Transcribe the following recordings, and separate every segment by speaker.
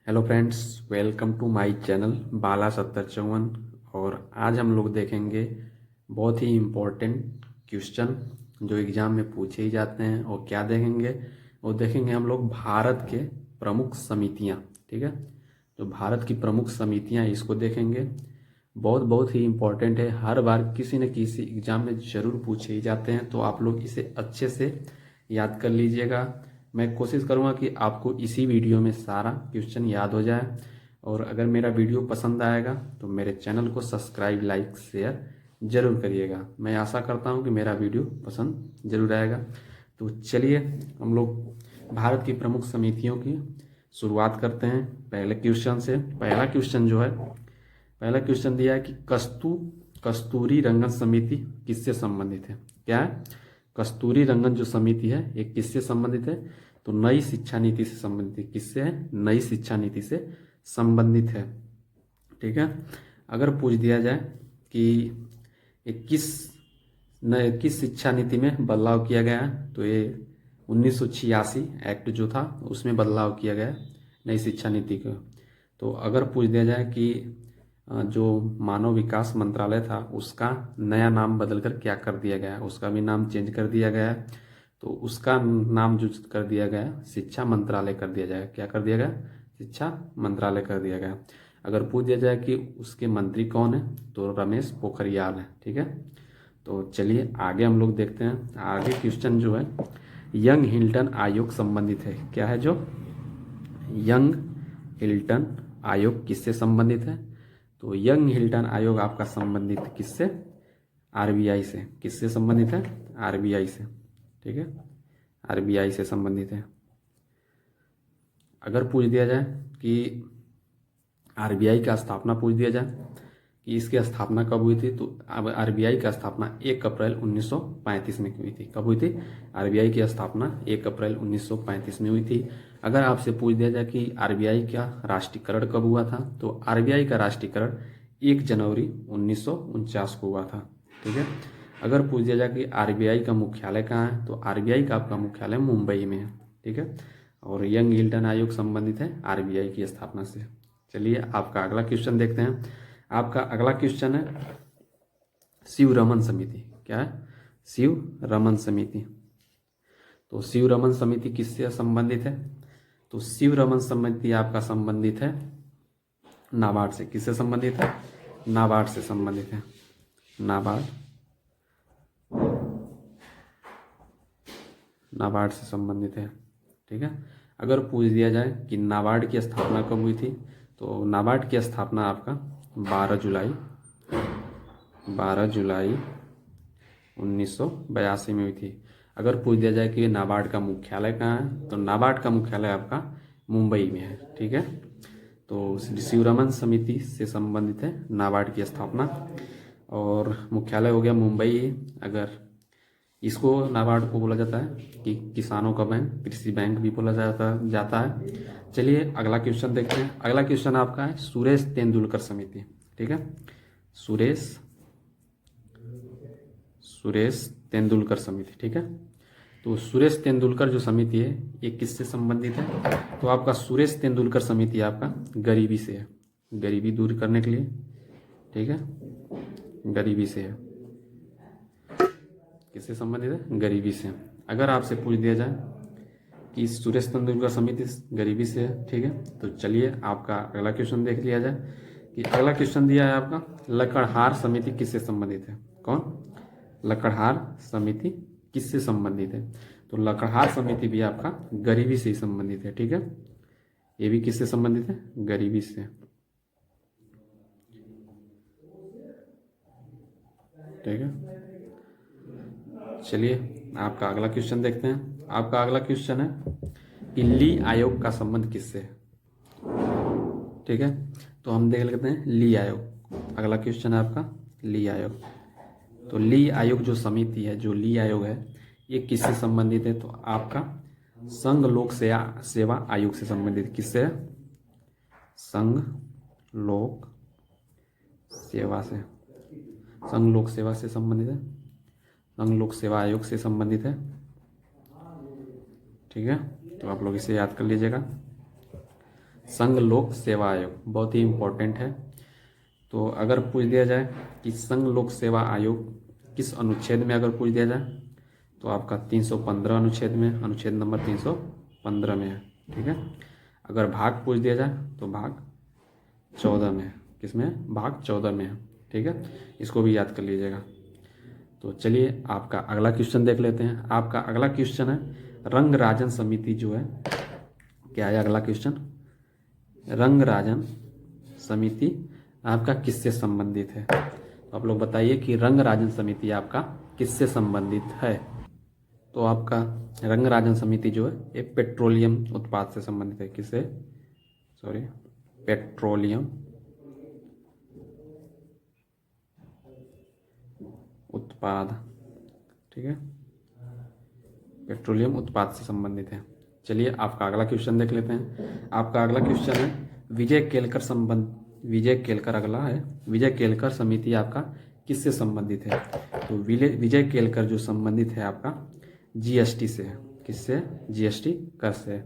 Speaker 1: Hello friends, welcome to my channel Bala 7054। और आज हम लोग देखेंगे बहुत ही इम्पोर्टेंट क्वेश्चन जो एग्ज़ाम में पूछे ही जाते हैं। और क्या देखेंगे? वो देखेंगे हम लोग भारत के प्रमुख समितियां। ठीक है, जो भारत की प्रमुख समितियां इसको देखेंगे। बहुत ही इम्पोर्टेंट है, हर बार किसी न किसी एग्ज़ाम में ज़रूर पूछे ही जाते हैं, तो आप लोग इसे अच्छे से याद कर लीजिएगा। मैं कोशिश करूंगा कि आपको इसी वीडियो में सारा क्वेश्चन याद हो जाए। और अगर मेरा वीडियो पसंद आएगा तो मेरे चैनल को सब्सक्राइब, लाइक, शेयर जरूर करिएगा। मैं आशा करता हूं कि मेरा वीडियो पसंद जरूर आएगा। तो चलिए हम लोग भारत की प्रमुख समितियों की शुरुआत करते हैं पहले क्वेश्चन से। पहला क्वेश्चन जो है, पहला क्वेश्चन दिया है कि कस्तूरी रंगन समिति किससे संबंधित है? क्या है? कस्तूरी रंगन जो समिति है ये किससे संबंधित है? तो नई शिक्षा नीति से संबंधित है। किससे है? नई शिक्षा नीति से संबंधित है। ठीक है, अगर पूछ दिया जाए कि ये किस शिक्षा नीति में बदलाव किया गया है, तो ये 1986 एक्ट जो था उसमें बदलाव किया गया है नई शिक्षा नीति का। तो अगर पूछ दिया जाए कि जो मानव विकास मंत्रालय था उसका नया नाम बदलकर क्या कर दिया गया है, उसका भी नाम चेंज कर दिया गया है। तो उसका नाम जो कर दिया गया शिक्षा मंत्रालय कर दिया जाएगा। क्या कर दिया गया? शिक्षा मंत्रालय कर दिया गया। अगर पूछ दिया जाए कि उसके मंत्री कौन है, तो रमेश पोखरियाल है। ठीक है, तो चलिए आगे हम लोग देखते हैं। आगे क्वेश्चन जो है यंग हिल्टन आयोग संबंधित है। क्या है? जो यंग हिल्टन आयोग किससे संबंधित है? तो यंग हिल्टन आयोग आपका संबंधित किससे? आरबीआई से। किससे संबंधित है? आरबीआई से। ठीक है, आरबीआई से संबंधित है। अगर पूछ दिया जाए कि आरबीआई का स्थापना पूछ दिया जाए कि इसकी स्थापना कब हुई थी, तो अब आरबीआई का स्थापना 1 अप्रैल 1935 में हुई थी। कब हुई थी? आरबीआई की स्थापना 1 अप्रैल 1935 में हुई थी। अगर आपसे पूछ दिया जाए कि आरबीआई का राष्ट्रीयकरण कब हुआ था, तो आरबीआई का राष्ट्रीयकरण 1 जनवरी 1949 को हुआ था। ठीक है, अगर पूछ दिया जाए कि आरबीआई का मुख्यालय कहाँ है, तो आरबीआई का आपका मुख्यालय मुंबई में है। ठीक है, और यंग हिल्टन आयोग संबंधित है आरबीआई की स्थापना से। चलिए आपका अगला क्वेश्चन देखते हैं। आपका अगला क्वेश्चन है शिव रमन समिति। क्या है? शिव रमन समिति। तो शिव रमन समिति किससे संबंधित है? तो शिव रमन समिति आपका संबंधित है नाबार्ड से। किससे संबंधित है? नाबार्ड से संबंधित है। नाबार्ड, नाबार्ड से संबंधित है। ठीक है, अगर पूछ दिया जाए कि नाबार्ड की स्थापना कब हुई थी, तो नाबार्ड की स्थापना आपका 12 जुलाई 1982 में हुई थी। अगर पूछ दिया जाए कि नाबार्ड का मुख्यालय कहाँ है, तो नाबार्ड का मुख्यालय आपका मुंबई में है। ठीक है, तो शिवरमन समिति से संबंधित है नाबार्ड की स्थापना, और मुख्यालय हो गया मुंबई। अगर इसको नाबार्ड को बोला जाता है कि किसानों का बैंक, कृषि बैंक भी बोला जाता है। चलिए अगला क्वेश्चन देखते हैं। अगला क्वेश्चन आपका है सुरेश तेंदुलकर समिति। ठीक है, सुरेश सुरेश तेंदुलकर समिति। ठीक है, तो सुरेश तेंदुलकर जो समिति है ये किससे संबंधित है? तो आपका सुरेश तेंदुलकर समिति आपका गरीबी से है, गरीबी दूर करने के लिए। ठीक है, गरीबी से है। किससे संबंधित है? गरीबी से। अगर आपसे पूछ दिया जाए कि सुरेश तेंदुलकर समिति गरीबी से है, ठीक है, तो चलिए आपका अगला क्वेश्चन देख लिया जाए कि अगला क्वेश्चन दिया है आपका लकड़हार समिति किससे संबंधित है? कौन? लकड़हार समिति किससे संबंधित है? तो लकड़हार समिति भी आपका गरीबी से ही संबंधित है। ठीक है, ये भी किससे संबंधित है? गरीबी से। ठीक है, चलिए आपका अगला क्वेश्चन देखते हैं। आपका अगला क्वेश्चन है कि ली आयोग का संबंध किससे है? ठीक है, तो हम देख लेते हैं ली आयोग। अगला क्वेश्चन है आपका ली आयोग। तो ली आयोग जो समिति है, जो ली आयोग है, ये किससे संबंधित है? तो आपका संघ लोक सेवा आयोग से संबंधित। किससे है? संघ लोक सेवा से। संघ लोक सेवा से संबंधित है, संघ लोक सेवा आयोग से संबंधित है। ठीक है, तो आप लोग इसे याद कर लीजिएगा। संघ लोक सेवा आयोग, बहुत ही इम्पोर्टेंट है। तो अगर पूछ दिया जाए कि संघ लोक सेवा आयोग किस अनुच्छेद में अगर पूछ दिया जाए तो आपका 315 अनुच्छेद में, अनुच्छेद नंबर 315 में है, ठीक है। अगर भाग पूछ दिया जाए तो भाग 14 में है। किसमें? भाग 14 में है, ठीक है। इसको भी याद कर लीजिएगा। तो चलिए आपका अगला क्वेश्चन देख लेते हैं। आपका अगला क्वेश्चन है रंग राजन समिति जो है, क्या है अगला क्वेश्चन? रंग राजन समिति आपका किससे संबंधित है? तो आप लोग बताइए कि रंग राजन समिति आपका किससे संबंधित है? तो आपका रंग राजन समिति जो है ये पेट्रोलियम उत्पाद से संबंधित है। किससे? सॉरी, पेट्रोलियम उत्पाद, ठीक है, पेट्रोलियम उत्पाद से संबंधित है। चलिए आपका अगला क्वेश्चन देख लेते हैं। आपका अगला क्वेश्चन है विजय केलकर अगला है, विजय केलकर समिति आपका किससे संबंधित है? तो विजय केलकर जो संबंधित है आपका जीएसटी से है। किससे? जीएसटी कर से।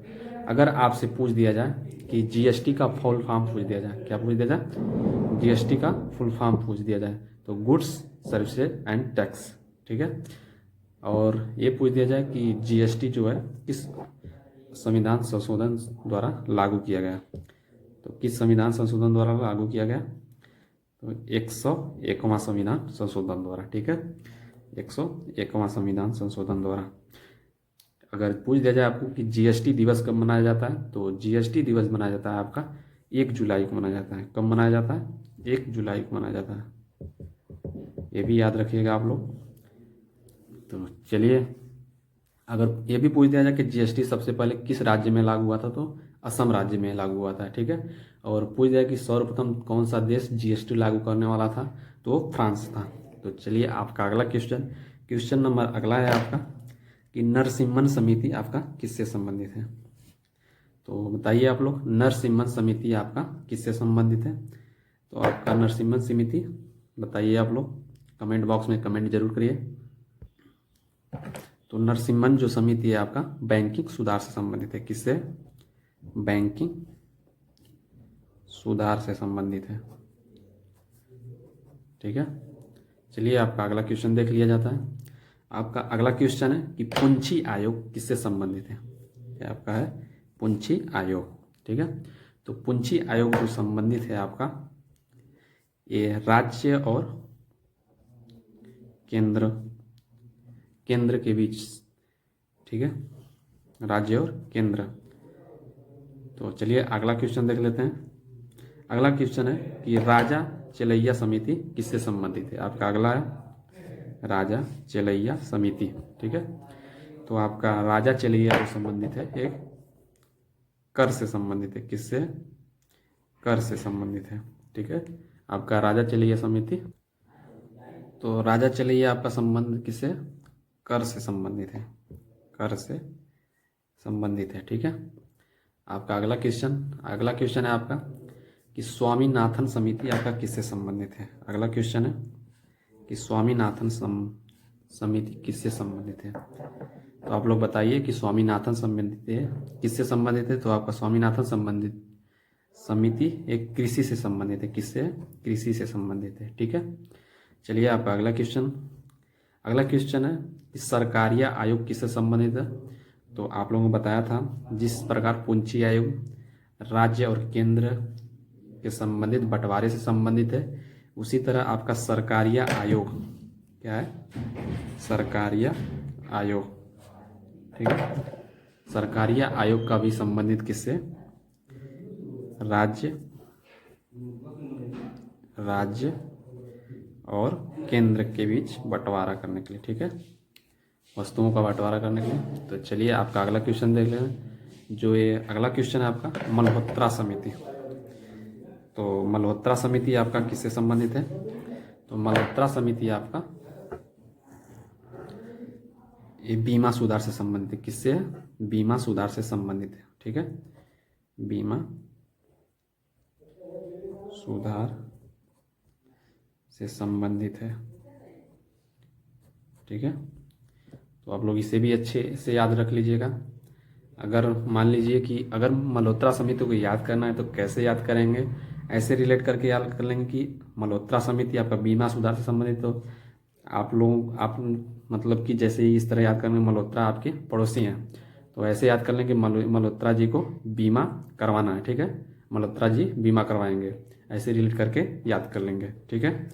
Speaker 1: अगर आपसे पूछ दिया जाए कि जीएसटी का फुल फॉर्म पूछ दिया जाए, क्या पूछ दिया जाए? जीएसटी का फुल फॉर्म पूछ दिया जाए तो गुड्स सर्विसेज एंड टैक्स, ठीक है। और ये पूछ दिया जाए कि जीएसटी जो है किस संविधान संशोधन द्वारा लागू किया गया, तो किस संविधान संशोधन द्वारा लागू किया गया? तो 101वां संविधान संशोधन द्वारा, ठीक है, 101वां संविधान संशोधन द्वारा। अगर पूछ दिया जाए आपको कि जीएसटी दिवस कब मनाया जाता है, तो जीएसटी दिवस मनाया जाता है आपका 1 जुलाई को मनाया जाता है। कब मनाया जाता है? 1 जुलाई को मनाया जाता है। ये भी याद रखिएगा आप लोग। तो चलिए, अगर ये भी पूछ दिया जाए कि जीएसटी सबसे पहले किस राज्य में लागू हुआ था, तो असम राज्य में लागू हुआ था, ठीक है। और पूछ दिया कि सर्वप्रथम कौन सा देश जीएसटी लागू करने वाला था, तो वो फ्रांस था। तो चलिए आपका अगला क्वेश्चन नंबर अगला है आपका कि नरसिम्हन समिति आपका किससे संबंधित है? तो बताइए आप लोग, नरसिम्हन समिति आपका किससे संबंधित है? तो आपका नरसिम्हन समिति बताइए आप लोग, कमेंट बॉक्स में कमेंट जरूर करिए। तो नरसिम्हन जो समिति है आपका बैंकिंग सुधार से संबंधित है। किससे? बैंकिंग सुधार से संबंधित है, ठीक है। चलिए आपका अगला क्वेश्चन देख लिया जाता है। आपका अगला क्वेश्चन है कि पुंछी आयोग किससे संबंधित है? क्या आपका है? पुंछी आयोग, ठीक है। तो पुंछी आयोग जो संबंधित है आपका, ये राज्य और केंद्र के बीच, ठीक है, राज्य और केंद्र। तो चलिए अगला क्वेश्चन देख लेते हैं। अगला क्वेश्चन है कि राजा चेलैया समिति किससे संबंधित है? आपका अगला है राजा चेलैया समिति, ठीक है। तो आपका राजा चेलैया जो संबंधित है एक कर से संबंधित है। किससे? कर से संबंधित है, ठीक है। आपका राजा चेलैया समिति, तो राजा चेलैया आपका संबंध किससे? कर से संबंधित है, कर से संबंधित है, ठीक है। आपका अगला क्वेश्चन है आपका कि स्वामीनाथन समिति आपका किससे संबंधित है? अगला क्वेश्चन है कि स्वामीनाथन समिति किससे संबंधित है? तो आप लोग बताइए कि स्वामीनाथन संबंधित है किससे संबंधित है? तो आपका स्वामीनाथन संबंधित समिति एक कृषि से संबंधित है। किससे? कृषि से संबंधित है, ठीक है। चलिए आपका अगला क्वेश्चन है कि सरकारिया आयोग किससे संबंधित है? तो आप लोगों को बताया था जिस प्रकार पुंछी आयोग राज्य और केंद्र के संबंधित बंटवारे से संबंधित है, उसी तरह आपका सरकारिया आयोग क्या है? सरकारिया आयोग, ठीक है। सरकारिया आयोग का भी संबंधित किससे? राज्य और केंद्र के बीच बंटवारा करने के लिए, ठीक है, वस्तुओं का बंटवारा करने के लिए। तो चलिए आपका अगला क्वेश्चन देख लें। जो ये अगला क्वेश्चन है आपका मल्होत्रा समिति। तो मल्होत्रा समिति आपका किससे संबंधित है? तो मल्होत्रा समिति आपका ये बीमा सुधार से संबंधित है। किससे? बीमा सुधार से संबंधित है, ठीक है, बीमा सुधार से संबंधित है, ठीक है। तो आप लोग इसे भी अच्छे से याद रख लीजिएगा। अगर मान लीजिए कि अगर मल्होत्रा समिति को याद करना है तो कैसे याद करेंगे, ऐसे रिलेट करके याद कर लेंगे कि मल्होत्रा समिति आपका बीमा सुधार से संबंधित। तो आप मतलब कि जैसे ही इस तरह याद करेंगे, मल्होत्रा आपके पड़ोसी हैं, तो ऐसे याद कर लेंगे मल्होत्रा जी को बीमा करवाना है, ठीक है, मल्होत्रा जी बीमा करवाएंगे, ऐसे रिलेट करके याद कर लेंगे, ठीक है।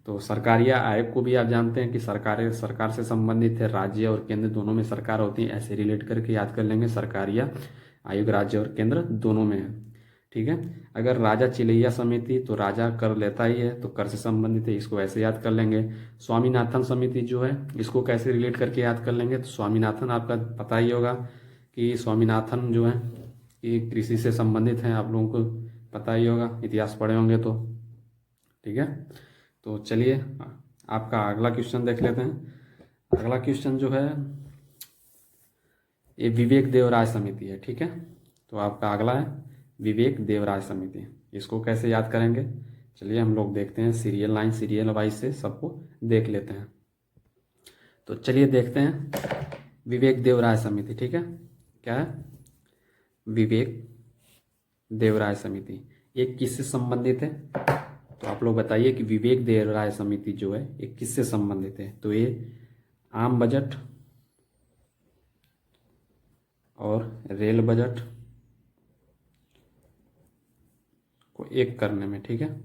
Speaker 1: तो सरकारी आयोग को भी आप जानते हैं कि सरकार से संबंधित है, राज्य और केंद्र दोनों में सरकार होती है, ऐसे रिलेट करके याद कर लेंगे, सरकारी आयोग राज्य और केंद्र दोनों में है, ठीक है। अगर राजा चिलैया समिति, तो राजा कर लेता ही है, तो कर से संबंधित है, इसको ऐसे याद कर लेंगे। स्वामीनाथन समिति जो है, इसको कैसे रिलेट करके याद कर लेंगे, तो स्वामीनाथन आपका पता ही होगा कि स्वामीनाथन जो है ये कृषि से संबंधित हैं, आप लोगों को पता ही होगा, इतिहास पढ़े होंगे तो, ठीक है। तो चलिए आपका अगला क्वेश्चन देख लेते हैं। अगला क्वेश्चन जो है ये विवेक देवराय समिति है, ठीक है। तो आपका अगला है विवेक देवराय समिति, इसको कैसे याद करेंगे, चलिए हम लोग देखते हैं, सीरियल वाइज से सबको देख लेते हैं। तो चलिए देखते हैं विवेक देवराय समिति, ठीक है। क्या है विवेक देवराय समिति, ये किससे संबंधित है, तो आप लोग बताइए कि विवेक देवराय समिति जो है ये किससे संबंधित है। तो ये आम बजट और रेल बजट को एक करने में, ठीक है,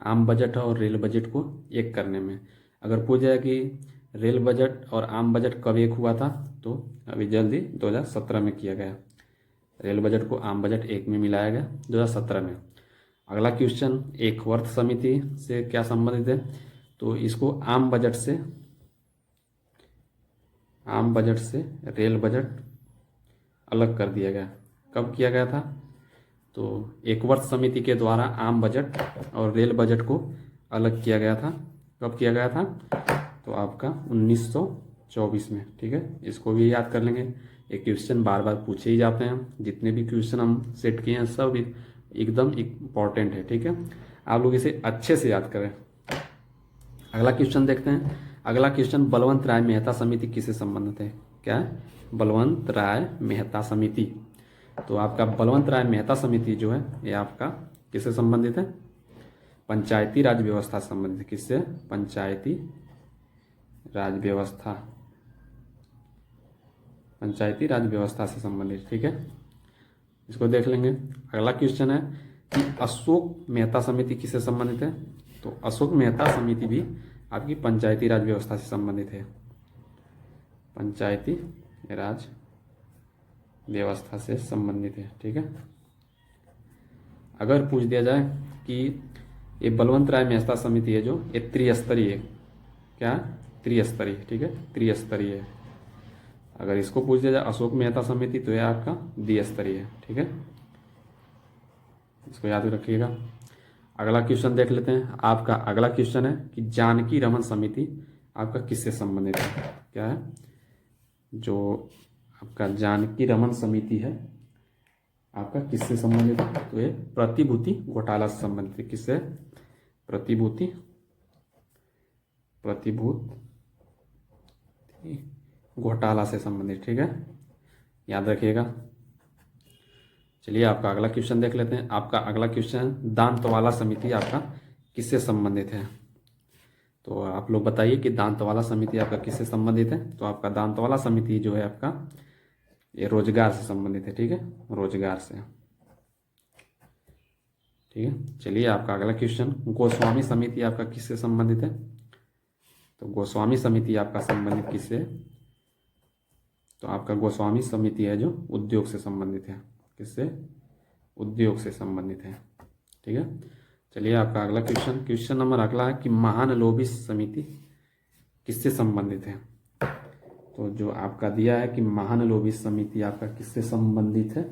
Speaker 1: आम बजट और रेल बजट को एक करने में। अगर पूछ जाए कि रेल बजट और आम बजट कब एक हुआ था, तो अभी जल्दी 2017 में किया गया, रेल बजट को आम बजट एक में मिलाया गया 2017 में। अगला क्वेश्चन एक वर्थ समिति से क्या संबंधित है, तो इसको आम बजट से रेल बजट अलग कर दिया गया। कब किया गया था, तो एक वर्ष समिति के द्वारा आम बजट और रेल बजट को अलग किया गया था। कब किया गया था, तो आपका 1924 में, ठीक है, इसको भी याद कर लेंगे। ये क्वेश्चन बार बार पूछे ही जाते हैं, जितने भी क्वेश्चन हम सेट किए हैं सब एकदम इम्पॉर्टेंट है, ठीक है, आप लोग इसे अच्छे से याद करें। अगला क्वेश्चन देखते हैं। अगला क्वेश्चन बलवंत राय मेहता समिति किससे संबंधित है, क्या है बलवंत राय मेहता समिति। तो आपका बलवंत राय मेहता समिति जो है ये आपका किससे संबंधित है, पंचायती राज व्यवस्था से संबंधित है। किससे, पंचायती राज व्यवस्था से संबंधित, ठीक है, इसको देख लेंगे। अगला क्वेश्चन है कि अशोक मेहता समिति किससे संबंधित है, तो अशोक मेहता समिति भी आपकी पंचायती राज व्यवस्था से संबंधित है, पंचायती राज व्यवस्था से संबंधित है, ठीक है। अगर पूछ दिया जाए कि ये बलवंत राय मेहता समिति है जो ये त्रिस्तरीय है, क्या त्रिस्तरीय, ठीक है, त्रिस्तरीय है। अगर इसको पूछ दिया जाए अशोक मेहता समिति, तो यह आपका द्विस्तरीय है, ठीक है, इसको याद रखिएगा। अगला क्वेश्चन देख लेते हैं। आपका अगला क्वेश्चन है कि जानकी रमन समिति आपका किससे संबंधित है, क्या है, जो आपका जानकी रमन समिति है आपका किससे संबंधित है, तो ये प्रतिभूति घोटाला से संबंधित है। किससे, प्रतिभूति घोटाला से संबंधित, ठीक है, याद रखिएगा। चलिए आपका अगला क्वेश्चन देख लेते हैं। आपका अगला क्वेश्चन दांतवाला समिति आपका किससे संबंधित है, तो आप लोग बताइए कि दांतवाला समिति आपका किससे संबंधित है। तो आपका दांतवाला समिति जो है आपका ये रोजगार से संबंधित है, ठीक है, रोजगार से, ठीक है। चलिए आपका अगला क्वेश्चन गोस्वामी समिति आपका किससे संबंधित है, तो गोस्वामी समिति आपका संबंधित किससे, तो आपका गोस्वामी समिति है जो उद्योग से संबंधित है। किससे, उद्योग से संबंधित है, ठीक है। चलिए आपका अगला क्वेश्चन नंबर अगला है कि महानलोभी समिति किससे संबंधित है। तो जो आपका दिया है कि महानलोभी समिति आपका किससे संबंधित है,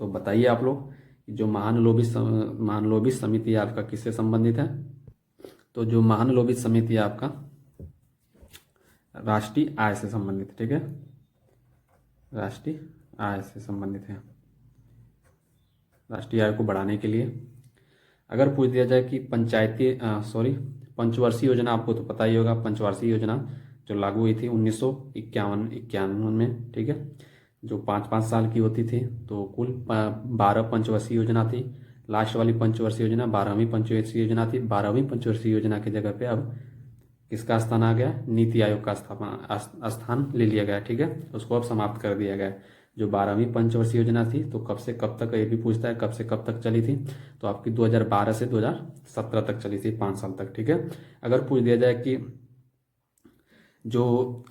Speaker 1: तो बताइए आप लोग कि जो महानलोभी समिति आपका किससे संबंधित है। तो जो महानलोभी समिति आपका राष्ट्रीय आय से संबंधित, ठीक है, राष्ट्रीय आय से संबंधित है, राष्ट्रीय आय को बढ़ाने के लिए। अगर पूछ दिया जाए कि पंचवर्षीय योजना, आपको तो पता ही होगा, पंचवर्षीय योजना जो लागू हुई थी 1951 में, ठीक है, जो 5-5 साल की होती थी। तो कुल 12 पंचवर्षीय योजना थी। लास्ट वाली पंचवर्षीय योजना 12वीं पंचवर्षीय योजना थी। 12वीं पंचवर्षीय योजना की जगह पे अब किसका स्थान आ गया? नीति आयोग का स्थान ले लिया गया। ठीक है, उसको अब समाप्त कर दिया गया। जो 12वीं पंचवर्षीय योजना थी तो कब से कब तक, ये भी पूछता है कब से कब तक चली थी, तो आपकी 2012 से 2017 तक चली थी, 5 साल तक। ठीक है, अगर पूछ दिया जाए कि जो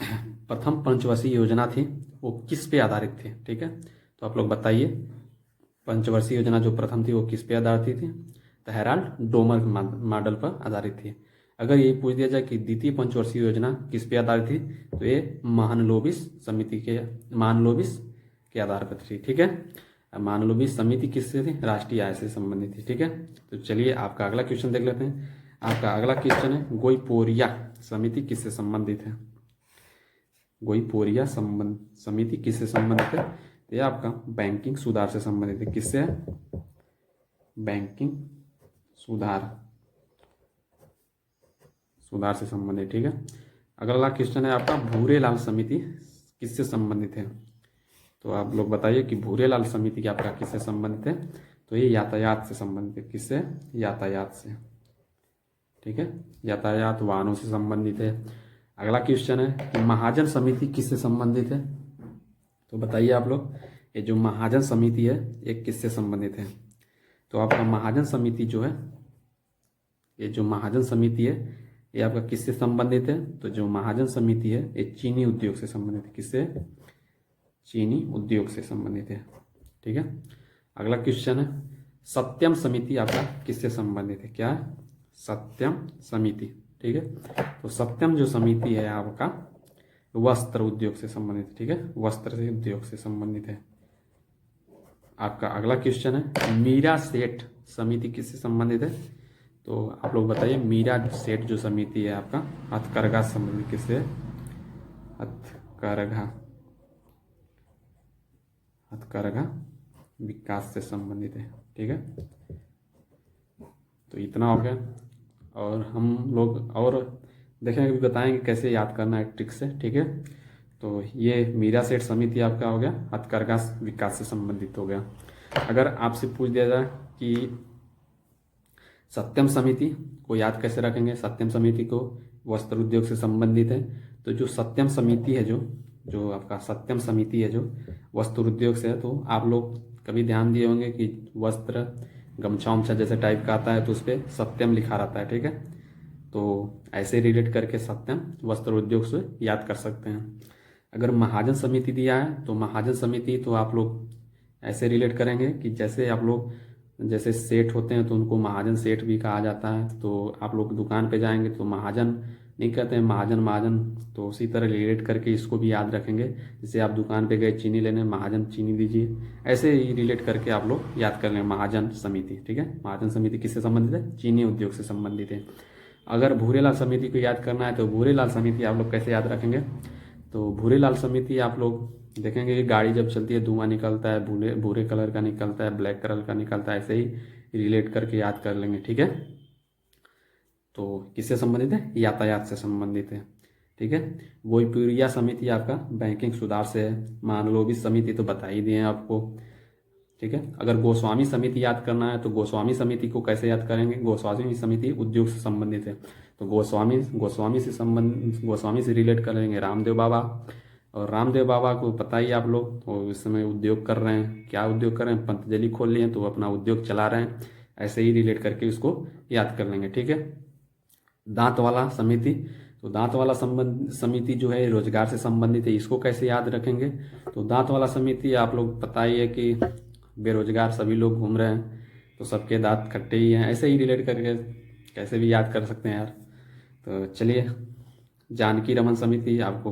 Speaker 1: प्रथम पंचवर्षीय योजना थी वो किस पे आधारित थी, ठीक है, तो आप लोग बताइए पंचवर्षीय योजना जो प्रथम थी वो किस पे आधारित थी? तो हेराल्ड डोमर मॉडल पर आधारित थी। अगर ये पूछ दिया जाए कि द्वितीय पंचवर्षीय योजना किस पे आधारित थी, तो ये महानलोबिस के आधार पर थी। ठीक है, महानलोबिस समिति किससे थी? राष्ट्रीय आय से संबंधित थी। ठीक है, तो चलिए आपका अगला क्वेश्चन देख लेते हैं। आपका अगला क्वेश्चन है गोईपोरिया समिति किससे संबंधित है? गोईपोरिया समिति किससे संबंधित है? तो ये आपका बैंकिंग सुधार से संबंधित है। किससे है? बैंकिंग सुधार से संबंधित। ठीक है, अगला क्वेश्चन है आपका भूरेलाल समिति किससे संबंधित है? तो आप लोग बताइए कि भूरेलाल समिति आपका किससे संबंधित है? तो ये यातायात से संबंधित है। किससे? यातायात से। ठीक है, यातायात वाहनों से संबंधित है। अगला क्वेश्चन है कि महाजन समिति किससे संबंधित है? तो बताइए आप लोग, ये जो महाजन समिति है ये किससे संबंधित है? तो आपका महाजन समिति जो है, ये जो महाजन समिति है ये आपका किससे संबंधित है? तो जो महाजन समिति है ये चीनी उद्योग से संबंधित है। किससे? चीनी उद्योग से संबंधित है। ठीक है, अगला क्वेश्चन है सत्यम समिति आपका किससे संबंधित है? क्या है? सत्यम समिति। ठीक है, तो सत्यम जो समिति है आपका वस्त्र उद्योग से संबंधित है। ठीक है, वस्त्र से उद्योग से संबंधित है। आपका अगला क्वेश्चन है मीरा सेठ समिति किससे संबंधित है? तो आप लोग बताइए मीरा सेठ जो समिति है आपका हथकरघा संबंधित किससे? हथकरघा विकास से संबंधित है। ठीक है, तो इतना हो गया, और हम लोग और देखेंगे, भी बताएंगे कैसे याद करना है ट्रिक से। ठीक है, तो ये मीरा सेठ समिति आपका हो गया हथकरघा विकास से संबंधित हो गया। अगर आपसे पूछ दिया जाए कि सत्यम समिति को याद कैसे रखेंगे? सत्यम समिति को वस्त्र उद्योग से संबंधित है, तो जो सत्यम समिति है जो आपका सत्यम समिति है जो वस्त्र उद्योग से है, तो आप लोग कभी ध्यान दिए होंगे कि वस्त्र गमछा उमछा जैसे टाइप का आता है तो उस पर सत्यम लिखा रहता है। ठीक है, तो ऐसे रिलेट करके सत्यम वस्त्र उद्योग से याद कर सकते हैं। अगर महाजन समिति दिया है तो महाजन समिति तो आप लोग ऐसे रिलेट करेंगे कि जैसे आप लोग जैसे सेठ होते हैं तो उनको महाजन सेठ भी कहा जाता है। तो आप लोग दुकान पे जाएंगे तो महाजन नहीं कहते हैं, महाजन महाजन, तो उसी तरह रिलेट करके इसको भी याद रखेंगे। जैसे आप दुकान पे गए चीनी लेने, महाजन चीनी दीजिए, ऐसे ही रिलेट करके आप लोग याद कर लें महाजन समिति। ठीक है, महाजन समिति किससे संबंधित है? चीनी उद्योग से संबंधित है। अगर भूरेलाल समिति को याद करना है तो भूरेलाल समिति आप लोग कैसे याद रखेंगे? तो भूरेलाल समिति आप लोग देखेंगे कि गाड़ी जब चलती है धुआं निकलता है, भूरे कलर का निकलता है, ब्लैक कलर का निकलता है, ऐसे ही रिलेट करके याद कर लेंगे। ठीक है, तो किससे संबंधित है? यातायात से संबंधित है। ठीक है, गोईपुरिया समिति आपका बैंकिंग सुधार से है। मानलोबिस समिति तो बता ही दिए हैं आपको। ठीक है, अगर गोस्वामी समिति याद करना है तो गोस्वामी समिति को कैसे याद करेंगे? गोस्वामी समिति उद्योग से संबंधित है, तो गोस्वामी से रिलेट करेंगे रामदेव बाबा, और रामदेव बाबा को पता ही आप लोग, तो इस समय उद्योग कर रहे हैं। क्या उद्योग कर रहे हैं? पतंजलि खोल लिए तो अपना उद्योग चला रहे हैं। ऐसे ही रिलेट करके उसको याद कर लेंगे। ठीक है, दांत वाला समिति, तो दांत वाला समिति जो है रोजगार से संबंधित है। इसको कैसे याद रखेंगे? तो दांत वाला समिति आप लोग पता ही है कि बेरोजगार सभी लोग घूम रहे हैं तो सबके दांत खट्टे ही हैं। ऐसे ही रिलेट करके कैसे भी याद कर सकते हैं यार। तो चलिए, जानकी रमन समिति आपको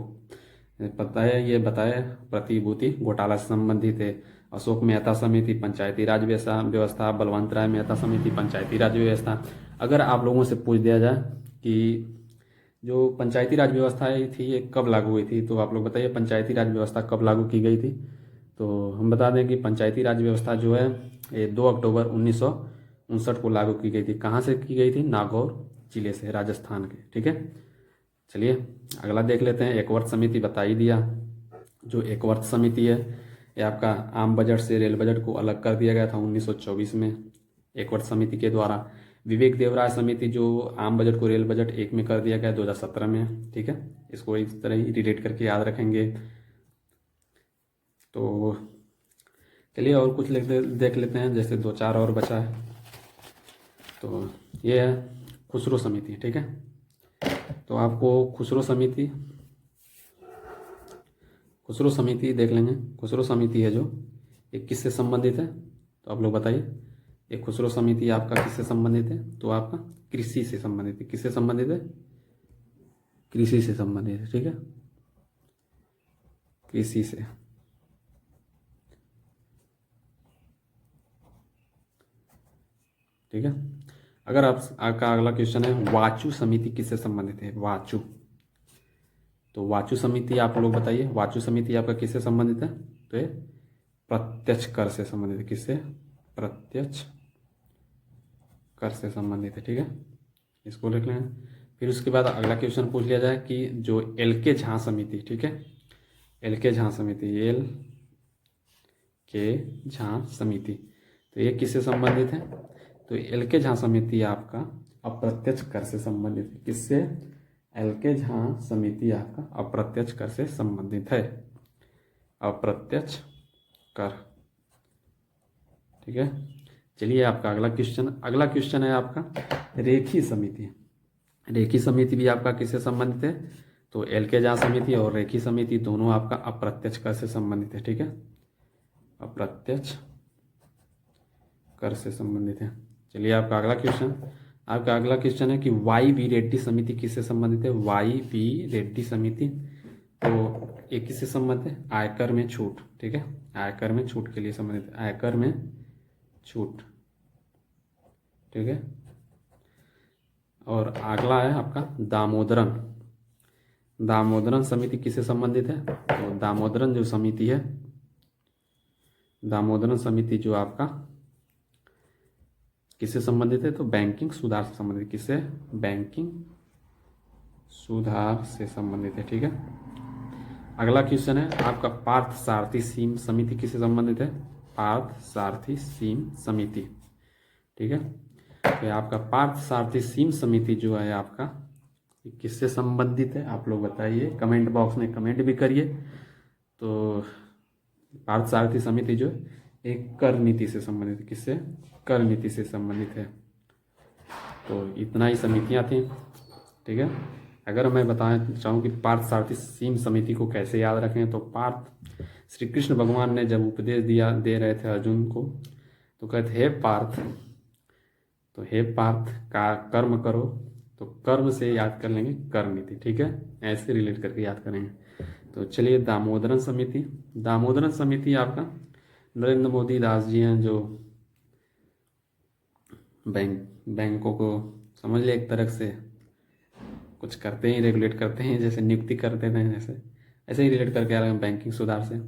Speaker 1: पता है, ये बताए प्रतिभूति घोटाला से संबंधित है। अशोक मेहता समिति पंचायती राज व्यवस्था, बलवंत राय मेहता समिति पंचायती राज व्यवस्था। अगर आप लोगों से पूछ दिया जाए कि जो पंचायती राज व्यवस्था थी ये कब लागू हुई थी, तो आप लोग बताइए पंचायती राज व्यवस्था कब लागू की गई थी? तो हम बता दें कि पंचायती राज व्यवस्था जो है ये 2 अक्टूबर 1959 को लागू की गई थी। कहाँ से की गई थी? नागौर जिले से, राजस्थान के। ठीक है, चलिए अगला देख लेते हैं। एकवर्त समिति बता ही दिया। जो एकवर्त समिति है ये आपका आम बजट से रेल बजट को अलग कर दिया गया था 1924 में एक वर्ष समिति के द्वारा। विवेक देवराय समिति जो आम बजट को रेल बजट एक में कर दिया गया 2017 में। ठीक है, इसको इस तरह ही रिलेट करके याद रखेंगे। तो चलिए और कुछ देख लेते हैं, जैसे 2-4 और बचा है। तो ये है खुसरो समिति। ठीक है, तो आपको खुसरो समिति देख लेंगे। खुसरो समिति है जो ये किससे संबंधित है, तो आप लोग बताइए। ये खुसरो समिति आपका किससे संबंधित है, तो आपका कृषि से संबंधित है। किससे संबंधित है, कृषि से संबंधित है। ठीक है, कृषि से। ठीक है, अगर आपका अगला क्वेश्चन है वाचु समिति किससे संबंधित है, वाचु। तो वाचु समिति आप लोग बताइए, वाचु समिति आपका किससे संबंधित है, तो ये प्रत्यक्ष कर से संबंधित है। किससे, प्रत्यक्ष कर से संबंधित है। ठीक है, इसको लिख लें। फिर उसके बाद अगला क्वेश्चन पूछ लिया जाए कि जो एल के झा समिति, ठीक है, एल के झा समिति, तो ये किससे संबंधित है, तो एल के झा समिति आपका अप्रत्यक्ष कर से संबंधित है। किससे, एल के झा समिति आपका अप्रत्यक्ष कर से संबंधित है, अप्रत्यक्ष कर। ठीक है, चलिए आपका अगला क्वेश्चन है आपका रेखी समिति। रेखी समिति भी आपका किससे संबंधित है, तो एल के झा समिति और रेखी समिति दोनों आपका अप्रत्यक्ष कर से संबंधित है। ठीक है, अप्रत्यक्ष कर से संबंधित है। चलिए आपका अगला क्वेश्चन है कि वाई वी रेड्डी समिति किससे संबंधित है, वाई वी रेड्डी समिति, तो ये किससे संबंधित है, आयकर में छूट। ठीक है, आयकर में छूट के लिए संबंधित है, आयकर में छूट। ठीक है, और अगला है आपका दामोदरन समिति किससे संबंधित है, तो दामोदरन जो समिति है, दामोदरन समिति जो आपका किससे संबंधित है, तो बैंकिंग सुधार से संबंधित। किससे, बैंकिंग सुधार से संबंधित है। ठीक है, अगला क्वेश्चन है आपका पार्थ सारथी सीम समिति किससे संबंधित है, पार्थ सारथी सीम समिति। ठीक है, तो आपका पार्थ सारथी सीम समिति जो है आपका किससे संबंधित है, आप लोग बताइए, कमेंट बॉक्स में कमेंट भी करिए। तो पार्थ सारथी समिति जो एक कर नीति से संबंधित है। किससे, कर नीति से संबंधित है। तो इतना ही समितियां थी। ठीक है, अगर मैं बताना चाहूँ कि पार्थ सारथी सीम समिति को कैसे याद रखें, तो पार्थ श्री कृष्ण भगवान ने जब उपदेश दे रहे थे अर्जुन को, तो कहते हे पार्थ, तो हे पार्थ का कर्म करो, तो कर्म से याद कर लेंगे कर नीति। ठीक है, ऐसे रिलेट करके याद करेंगे। तो चलिए दामोदरन समिति आपका नरेंद्र मोदी दास जी हैं, जो बैंकों को समझ ले एक तरह से कुछ करते ही रेगुलेट करते हैं, जैसे नियुक्ति करते हैं, ऐसे ही रिलेट करके आ रहे हैं बैंकिंग सुधार से।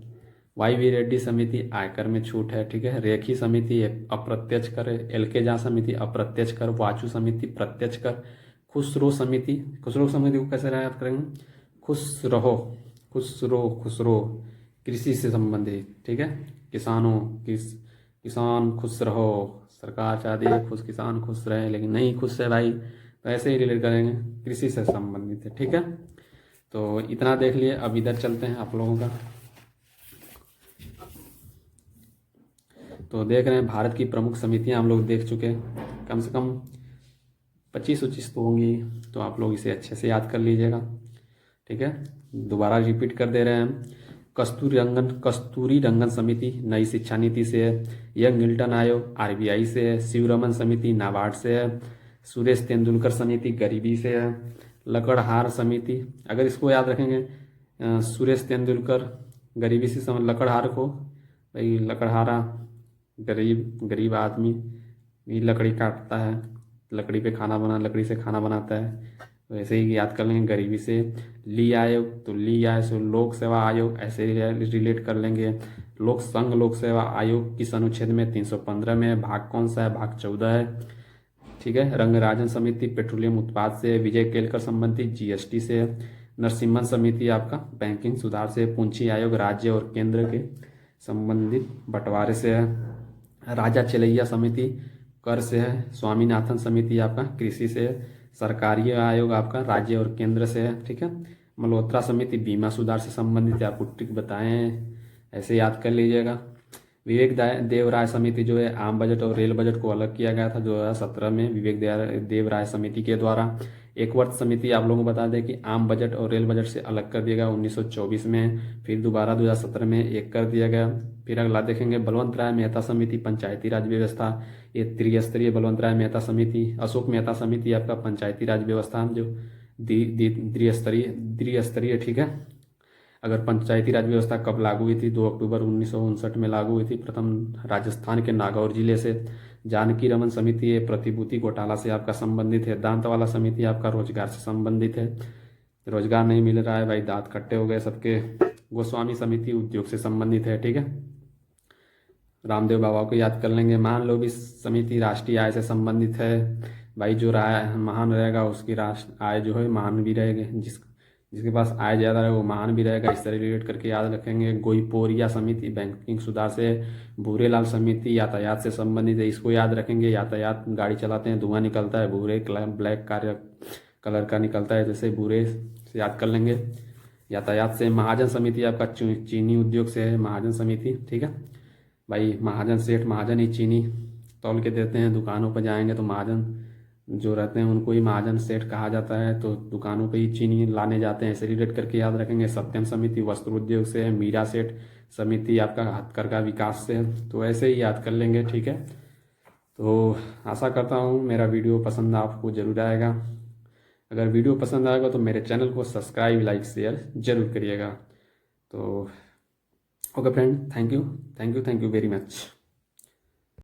Speaker 1: वाई वी रेड्डी समिति आयकर में छूट है। ठीक है, रेखी समिति अप्रत्यक्ष कर, एल के झा समिति अप्रत्यक्ष कर, वाचु समिति प्रत्यक्ष कर, खुसरो समिति को कैसे याद करेंगे, खुसरो कृषि से संबंधित। ठीक है, किसान खुश रहो, सरकार चाहती है किसान खुश रहे, लेकिन नहीं खुश है भाई, तो ऐसे ही रिलेट करेंगे, कृषि से संबंधित है। ठीक है, तो इतना देख लिए। अब इधर चलते हैं आप लोगों का। तो देख रहे हैं भारत की प्रमुख समितियां हम लोग देख चुके हैं, कम से कम 25-25 तो होंगी, तो आप लोग इसे अच्छे से याद कर लीजिएगा। ठीक है, दोबारा रिपीट कर दे रहे हैं। कस्तूरी रंगन समिति नई शिक्षा नीति से है, यंग मिल्टन आयोग आरबीआई से है, शिवरमन समिति नाबार्ड से है, सुरेश तेंदुलकर समिति गरीबी से है, लकड़हार समिति, अगर इसको याद रखेंगे सुरेश तेंदुलकर गरीबी से लकड़हार को, भाई लकड़हारा गरीब आदमी भी लकड़ी काटता है, लकड़ी से खाना बनाता है, तो ऐसे ही याद कर लेंगे गरीबी से। ली आयोग, तो ली आयोग से लोक सेवा आयोग, ऐसे रिलेट कर लेंगे। लोक सेवा आयोग किस अनुच्छेद में, 315 में, भाग कौन सा है, भाग 14 है। ठीक है, रंगराजन समिति पेट्रोलियम उत्पाद से, विजय केलकर संबंधित जीएसटी से, नरसिम्हन समिति आपका बैंकिंग सुधार से, पूंछी आयोग राज्य और केंद्र के संबंधित बंटवारे से है। राजा चलैया समिति कर से है। स्वामीनाथन समिति आपका कृषि से है। सरकारी आयोग आपका राज्य और केंद्र से है, ठीक है। मल्होत्रा समिति बीमा सुधार से संबंधित है, आपको ट्रिक बताए हैं, ऐसे याद कर लीजिएगा। विवेक देव राय समिति जो है आम बजट और रेल बजट को अलग किया गया था 2017 में विवेक देव राय समिति के द्वारा। एक वर्ष समिति आप लोगों को बता दें कि आम बजट और रेल बजट से अलग कर दिया गया 1924 में, फिर दोबारा 2017 में एक कर दिया गया। फिर अगला देखेंगे बलवंत राय मेहता समिति पंचायती राज व्यवस्था, ये त्रिस्तरीय बलवंत राय मेहता समिति। अशोक मेहता समिति आपका पंचायती राज व्यवस्था जो द्विस्तरीय, ठीक है। अगर पंचायती राज व्यवस्था कब लागू हुई थी? 2 अक्टूबर 1959 में लागू हुई थी, प्रथम राजस्थान के नागौर जिले से। जानकी रमन समिति ये प्रतिभूति घोटाला से आपका संबंधित है। दांतवाला समिति आपका रोजगार से संबंधित है, रोजगार नहीं मिल रहा है भाई, दांत खट्टे हो गए सबके। गोस्वामी समिति उद्योग से संबंधित है, ठीक है। रामदेव बाबा को याद कर लेंगे। मान लो भी समिति राष्ट्रीय आय से संबंधित है भाई, जो राय महान रहेगा उसकी राष्ट्र आय जो है महान भी रहेगी, जिसके पास आय ज़्यादा है वो महान भी रहेगा, इस तरह रिलेट करके याद रखेंगे। गोईपोरिया समिति बैंकिंग सुधार से। भूरेलाल समिति यातायात से संबंधित है, इसको याद रखेंगे। यातायात गाड़ी चलाते हैं धुआं निकलता है, भूरे ब्लैक कलर का निकलता है, जैसे भूरे से याद कर लेंगे। यातायात से। महाजन समिति आपका चीनी उद्योग से है, महाजन समिति, ठीक है भाई। महाजन सेठ महाजन ही चीनी तौल के देते हैं, दुकानों पर जाएंगे तो महाजन जो रहते हैं उनको ही महाजन सेठ कहा जाता है, तो दुकानों पे ही चीनी लाने जाते हैं, ऐसे रिलेट करके याद रखेंगे। सत्यम समिति वस्त्र उद्योग से है। मीरा सेठ समिति आपका हथकरघा विकास से है, तो ऐसे ही याद कर लेंगे, ठीक है। तो आशा करता हूँ मेरा वीडियो पसंद आपको जरूर आएगा। अगर वीडियो पसंद आएगा तो मेरे चैनल को सब्सक्राइब लाइक शेयर जरूर करिएगा। तो okay friend, thank you very much.